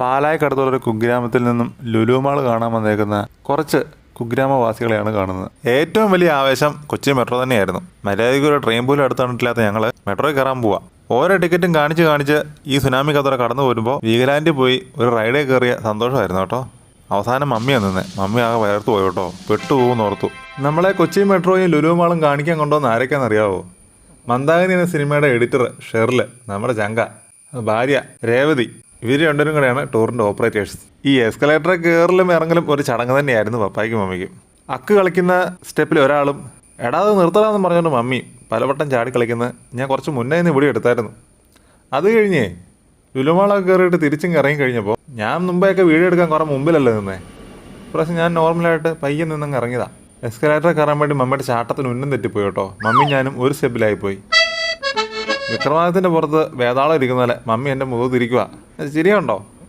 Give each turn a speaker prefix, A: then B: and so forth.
A: പാലായ്ക്കടുത്തുള്ളൊരു കുഗ്രാമത്തിൽ നിന്നും ലുലു മാൾ കാണാൻ വന്നേക്കുന്ന കുറച്ച് കുഗ്രാമവാസികളെയാണ് കാണുന്നത്. ഏറ്റവും വലിയ ആവേശം കൊച്ചി മെട്രോ തന്നെയായിരുന്നു. മര്യാദയ്ക്ക് ഒരു ട്രെയിൻ പോലും അടുത്ത് കണ്ടിട്ടില്ലാത്ത ഞങ്ങൾ മെട്രോയിൽ കയറാൻ പോവാം. ഓരോ ടിക്കറ്റും കാണിച്ച് ഈ സുനാമി കഥ കടന്നു വരുമ്പോൾ വീഗലാൻഡിൽ പോയി ഒരു റൈഡിൽ കയറിയ സന്തോഷമായിരുന്നു കേട്ടോ. അവസാനം മമ്മിയാണ് നിന്നെ. മമ്മി ആകെ വയർത്ത് പോയി കേട്ടോ. പെട്ടുപോകുമെന്ന് ഓർത്തു. നമ്മളെ കൊച്ചി മെട്രോയും ലുലു മാളും കാണിക്കാൻ കൊണ്ടുവന്ന് ആരൊക്കെയാണെന്നറിയാവോ? മന്ദാകിനി എന്ന സിനിമയുടെ എഡിറ്റർ ഷെർല്, നമ്മുടെ ചങ്ക, ഭാര്യ രേവതി, ഇവർ രണ്ടുപേരും കൂടെയാണ് ടൂറിൻ്റെ ഓപ്പറേറ്റേഴ്സ്. ഈ എസ്കലേറ്റർ കയറലും ഇറങ്ങലും ഒരു ചടങ്ങ് തന്നെയായിരുന്നു പപ്പായ്ക്കും മമ്മിക്കും. അക്ക് കളിക്കുന്ന സ്റ്റെപ്പിൽ ഒരാളും എടാ അത് നിർത്തലാന്ന് പറഞ്ഞുകൊണ്ട് മമ്മി പലവട്ടം ചാടി കളിക്കുന്നത് ഞാൻ കുറച്ച് മുന്നേ നിന്ന് ഇവിടെ എടുത്തായിരുന്നു. അത് കഴിഞ്ഞേ ലുലുമാളൊക്കെ കയറിയിട്ട് തിരിച്ചും ഇറങ്ങി കഴിഞ്ഞപ്പോൾ ഞാൻ മുമ്പെയൊക്കെ വീഡിയോ എടുക്കാൻ കുറേ മുമ്പിലല്ലേ നിന്നേ. ഇപ്രാവശ്യം ഞാൻ നോർമലായിട്ട് പയ്യെ നിന്നങ്ങ് ഇറങ്ങിയതാണ്. എസ്കലേറ്റർ കയറാൻ വേണ്ടി മമ്മിയുടെ ചാട്ടത്തിന് ഉന്നം തെറ്റിപ്പോയി കേട്ടോ. മമ്മി ഞാനും ഒരു സ്റ്റെപ്പിലായിപ്പോയി. വിക്രമാദിത്യൻ്റെ പുറത്ത് വേതാളം ഇരിക്കുന്ന പോലെ മമ്മി എൻ്റെ മുഖത്ത് ഇരിക്കുക. ശരിയുണ്ടോ?